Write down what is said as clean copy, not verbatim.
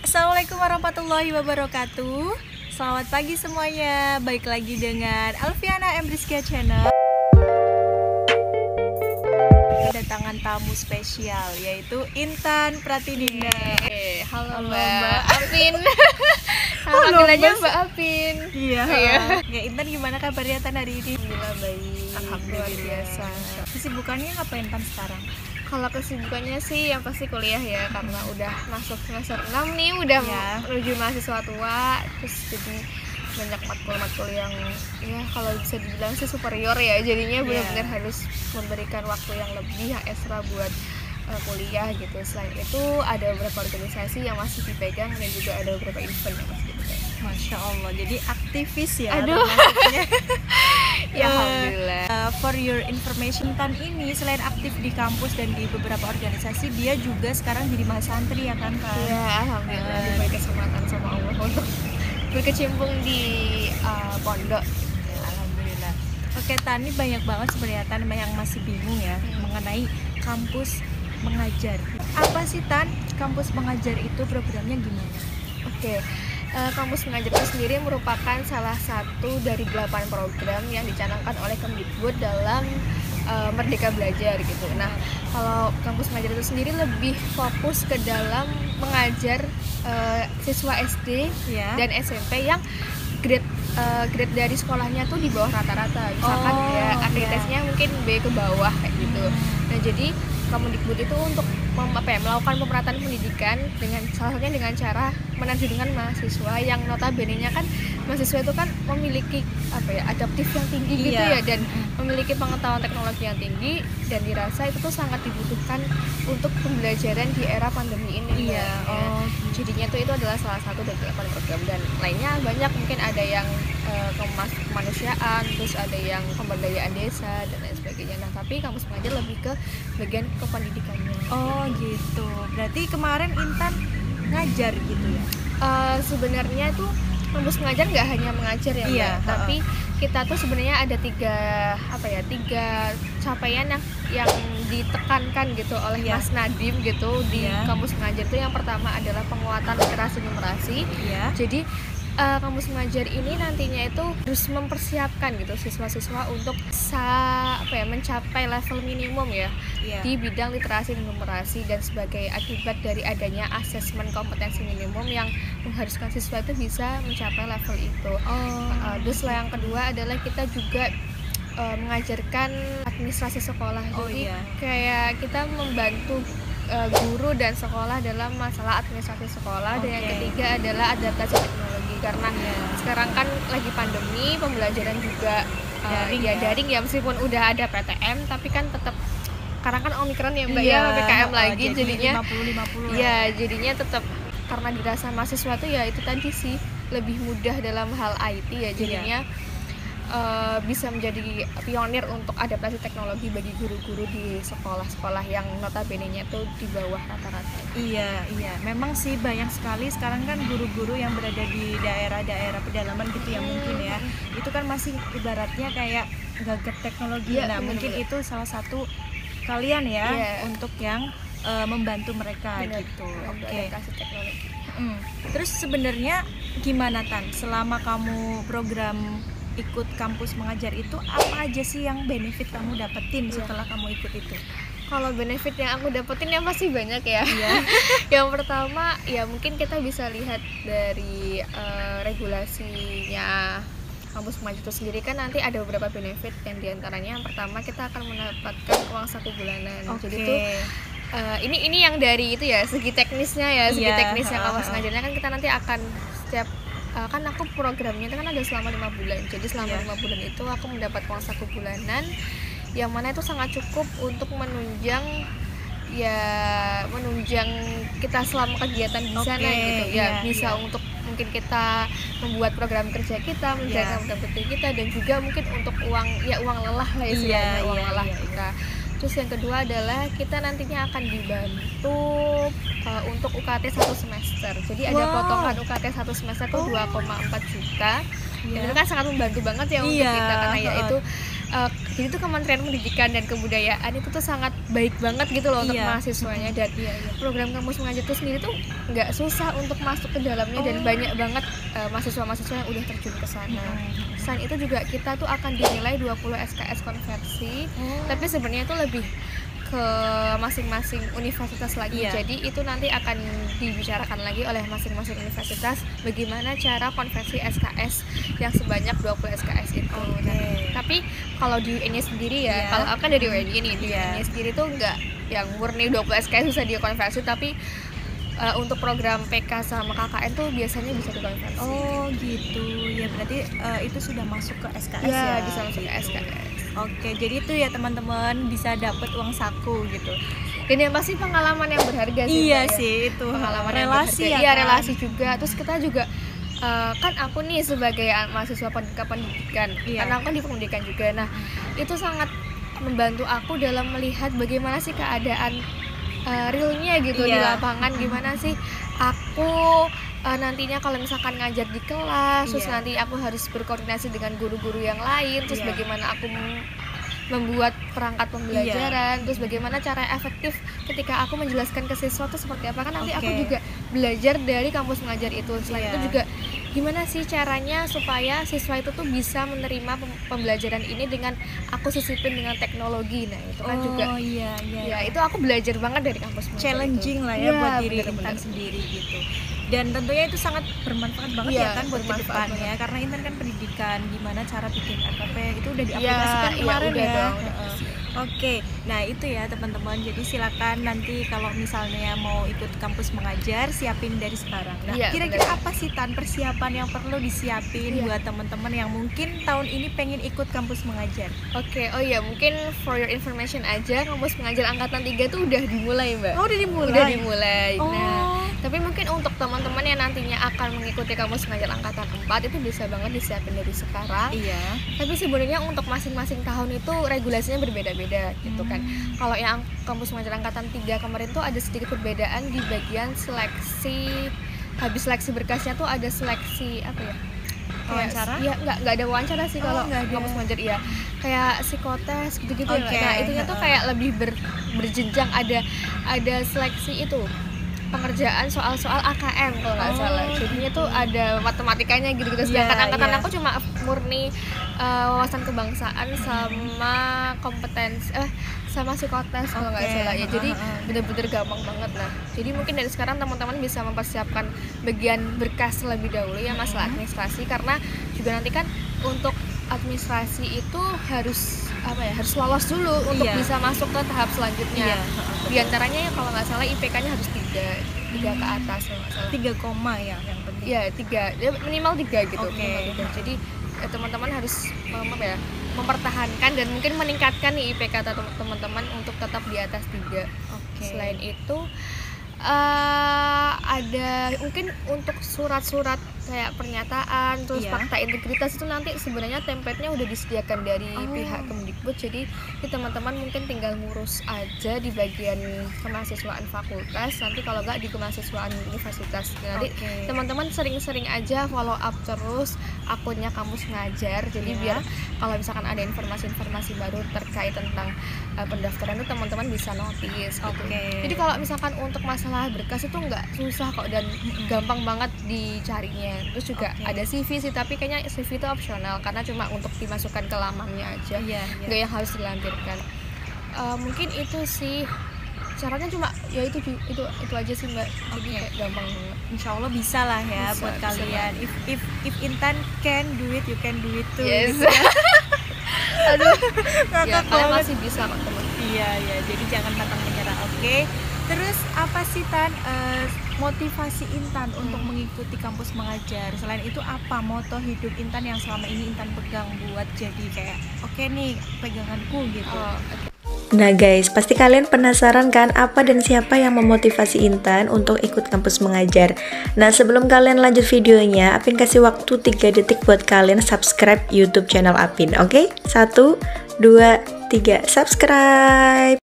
Assalamualaikum warahmatullahi wabarakatuh. Selamat pagi semuanya. Baik lagi dengan Alfiana Emriskia Channel. Kedatangan tamu spesial yaitu Intan Pratininda. Halo Halo, Mbak Mbak. Apin. Halo, Panggil aja Mbak. Mbak Apin. Iya. Iya. Ya, Intan gimana kabarnya Tan hari ini? Alhamdulillah baik. Alhamdulillah. Luar biasa. Kesibukannya ngapain Tan sekarang? Kalau kesibukannya sih yang pasti kuliah ya, karena udah masuk semester 6 nih, udah Ya. menuju mahasiswa tua. Terus jadi banyak matkul-matkul yang ya kalau bisa dibilang sih superior ya, jadinya benar-benar harus memberikan waktu yang lebih yang ekstra buat kuliah gitu. Selain itu ada beberapa organisasi yang masih dipegang dan juga ada beberapa event yang masih dipegang. Masya Allah, jadi aktivis ya. Aduh. termasuknya. Ya alhamdulillah. For your information, Tan ini selain aktif di kampus dan di beberapa organisasi, dia juga sekarang jadi mahasantri ya kan Tan? Ya alhamdulillah diberi kesempatan sama Allah untuk berkecimpung di pondok. Alhamdulillah. Oke Tan, ini banyak banget sebenarnya Tan yang masih bingung ya mengenai kampus mengajar. Apa sih Tan kampus mengajar itu, programnya gimana? Oke. Kampus mengajar itu sendiri merupakan salah satu dari 8 program yang dicanangkan oleh Kemdikbud dalam Merdeka Belajar gitu. Nah, kalau kampus mengajar itu sendiri lebih fokus ke dalam mengajar siswa SD Ya. dan SMP yang grade dari sekolahnya tuh di bawah rata-rata. Misalkan ya akreditasinya mungkin B ke bawah kayak gitu. Nah, jadi Kemdikbud itu untuk melakukan pemerataan pendidikan dengan salah satunya dengan cara menerjunkan mahasiswa yang notabene-nya kan mahasiswa itu kan memiliki adaptif yang tinggi gitu ya, dan memiliki pengetahuan teknologi yang tinggi, dan dirasa itu tuh sangat dibutuhkan untuk pembelajaran di era pandemi ini. Iya. Jadinya tuh itu adalah salah satu dari 8 program, dan lainnya banyak, mungkin ada yang kemanusiaan, terus ada yang pemberdayaan desa dan lain sebagainya. Nah, tapi kampus mengajar lebih ke bagian kependidikannya. Oh gitu. Berarti kemarin Intan ngajar gitu ya? Sebenarnya tuh kampus mengajar nggak hanya mengajar ya, Iya, Mbak, tapi kita tuh sebenarnya ada tiga capaian yang ditekankan gitu oleh Mas Nadim gitu di kampus mengajar. Itu yang pertama adalah penguatan literasi numerasi. Jadi kampus mengajar ini nantinya itu harus mempersiapkan gitu siswa-siswa untuk mencapai level minimum ya di bidang literasi dan numerasi, dan sebagai akibat dari adanya asesmen kompetensi minimum yang mengharuskan siswa itu bisa mencapai level itu. Terus yang kedua adalah kita juga mengajarkan administrasi sekolah. Jadi kayak kita membantu guru dan sekolah dalam masalah administrasi sekolah. Dan yang ketiga adalah adaptasi teknologi, karena sekarang kan lagi pandemi, pembelajaran juga daring ya, meskipun udah ada PTM tapi kan tetap, karena kan Omikron ya Mbak ya, PPKM lagi, jadinya 50-50 ya jadinya tetap, karena dirasa mahasiswa tuh ya itu tadi sih lebih mudah dalam hal IT ya, jadinya bisa menjadi pionir untuk adaptasi teknologi bagi guru-guru di sekolah-sekolah yang notabene-nya tuh di bawah rata-rata. Iya, memang sih banyak sekali sekarang kan guru-guru yang berada di daerah-daerah pedalaman gitu ya, mungkin ya. Itu kan masih ibaratnya kayak gagap teknologi. Nah, mungkin itu salah satu kalian ya untuk yang membantu mereka gitu. Adaptasi teknologi. Terus sebenarnya gimana Tan? Selama kamu program ikut kampus mengajar itu, apa aja sih yang benefit kamu dapetin setelah kamu ikut itu? Kalau benefit yang aku dapetin yang pasti banyak ya. Yang pertama ya mungkin kita bisa lihat dari regulasinya kampus mengajar itu sendiri, kan nanti ada beberapa benefit, yang diantaranya yang pertama kita akan mendapatkan uang saku bulanan. Jadi tuh ini yang dari itu ya, segi teknisnya ya, segi teknisnya kampus mengajarnya kan kita nanti akan setiap kan aku programnya itu kan ada selama 5 bulan. Jadi selama 5 bulan itu aku mendapat uang saku bulanan, yang mana itu sangat cukup untuk menunjang kita selama kegiatan di sana gitu ya, bisa untuk mungkin kita membuat program kerja kita, menjaga program kerja kita, dan juga mungkin untuk uang lelah lah istilahnya, uang lelah kita. Terus yang kedua adalah kita nantinya akan dibantu untuk UKT 1 semester. Jadi ada potongan UKT 1 semester itu 2,4 juta. Itu kan sangat membantu banget ya untuk kita, karena ya itu Jadi tuh Kementerian Pendidikan dan Kebudayaan itu tuh sangat baik banget gitu loh untuk mahasiswanya, dan program kampus mengajar itu sendiri tuh nggak susah untuk masuk ke dalamnya, dan banyak banget mahasiswa-mahasiswa yang udah terjun ke sana. Selain itu juga kita tuh akan dinilai 20 SKS konversi, tapi sebenarnya itu lebih ke masing-masing universitas lagi. Jadi itu nanti akan dibicarakan lagi oleh masing-masing universitas bagaimana cara konversi SKS yang sebanyak 20 SKS itu. Nah, tapi kalau di UNY sendiri ya, kalau akan dari UNY ini, di UNY sendiri tuh nggak yang murni 20 SKS bisa dikonversi, tapi untuk program PK sama KKN tuh biasanya bisa dikonversi. Oh gitu, ya berarti itu sudah masuk ke SKS ya? Bisa masuk ke SKS. Oke, jadi itu ya teman-teman, bisa dapat uang saku gitu. Dan yang pasti pengalaman yang berharga sih. Iya sih, itu pengalaman relasi ya. Iya, kan? Relasi juga. Terus kita juga kan aku nih sebagai mahasiswa pendidikan, kan aku kan di pendidikan juga. Nah, itu sangat membantu aku dalam melihat bagaimana sih keadaan realnya gitu di lapangan, gimana sih aku nantinya kalau misalkan ngajar di kelas, terus nanti aku harus berkoordinasi dengan guru-guru yang lain, terus bagaimana aku membuat perangkat pembelajaran, terus bagaimana cara efektif ketika aku menjelaskan ke siswa itu seperti apa, kan nanti aku juga belajar dari kampus mengajar itu. Selain itu juga gimana sih caranya supaya siswa itu tuh bisa menerima pembelajaran ini dengan aku sisipin dengan teknologi. Nah itu kan juga ya itu aku belajar banget dari kampus mengajar. Challenging itu lah ya buat diri Intan sendiri gitu. Dan tentunya itu sangat bermanfaat banget ya kan buat kedepannya, karena Intan kan pendidikan, gimana cara bikin RKP itu udah diaplikasikan kemarin ya. Oke, nah itu ya teman-teman, jadi silakan nanti kalau misalnya mau ikut kampus mengajar, siapin dari sekarang. Nah kira-kira apa sih Tan persiapan yang perlu disiapin buat teman-teman yang mungkin tahun ini pengen ikut kampus mengajar? Oke, oh ya mungkin for your information aja, kampus mengajar angkatan 3 tuh udah dimulai Mbak. Oh udah dimulai? Udah dimulai. Nah, tapi mungkin untuk teman-teman yang nantinya akan mengikuti kampus mengajar angkatan 4 itu bisa banget disiapin dari sekarang. Tapi sebenarnya untuk masing-masing tahun itu regulasinya berbeda-beda gitu kan. Kalau yang kampus mengajar angkatan 3 kemarin tuh ada sedikit perbedaan di bagian seleksi. Habis seleksi berkasnya tuh ada seleksi apa ya? Wawancara? Ya nggak ada wawancara sih kalau kampus mengajar ya. Kayak psikotes gitu-gitu ya. Nah, itunya tuh kayak lebih berjenjang, ada seleksi itu. Pengerjaan soal-soal AKM kalau nggak salah, jadinya tuh ada matematikanya gitu-gitu. Sedangkan angkatan aku cuma murni wawasan kebangsaan sama kompetensi sama psikotes kalau nggak salah ya. Jadi bener-bener gampang banget. Nah, jadi mungkin dari sekarang teman-teman bisa mempersiapkan bagian berkas terlebih dahulu ya, masalah administrasi, karena juga nanti kan untuk administrasi itu harus harus lolos dulu untuk bisa masuk ke tahap selanjutnya. Di antaranya ya kalau nggak salah IPK-nya harus 3 ke atas kalau nggak salah. 3 koma ya yang penting. Ya 3, minimal 3 gitu. Jadi teman-teman harus mempertahankan dan mungkin meningkatkan nih IPK teman-teman untuk tetap di atas 3. Selain itu ada mungkin untuk surat-surat kayak pernyataan, terus fakta integritas itu nanti sebenarnya template-nya udah disediakan dari pihak Kemdikbud. Jadi teman-teman mungkin tinggal ngurus aja di bagian kemahasiswaan fakultas, nanti kalau nggak di kemahasiswaan universitas. Nanti teman-teman sering-sering aja follow up terus akunnya kampus ngajar. Jadi biar kalau misalkan ada informasi-informasi baru terkait tentang pendaftaran itu teman-teman bisa notice gitu. Jadi kalau misalkan untuk masalah berkas itu nggak susah kok dan gampang banget dicarinya. Terus juga ada CV sih, tapi kayaknya CV itu opsional karena cuma untuk dimasukkan ke lamannya aja, nggak yang harus dilampirkan. Mungkin itu sih caranya, cuma ya itu aja sih Mbak. Jadi kayak gampang banget. Insya Allah bisa lah ya buat kalian. If Intan can do it, you can do it too. Yes. Gitu. Aduh, ya kalian masih bisa kok teman. Iya, jadi jangan pantang menyerah. Terus apa sih Tan motivasi Intan untuk mengikuti kampus mengajar? Selain itu apa moto hidup Intan yang selama ini Intan pegang buat jadi kayak nih peganganku gitu? Nah guys, pasti kalian penasaran kan apa dan siapa yang memotivasi Intan untuk ikut kampus mengajar. Nah sebelum kalian lanjut videonya, Apin kasih waktu 3 detik buat kalian subscribe YouTube channel Apin. 1, 2, 3, subscribe.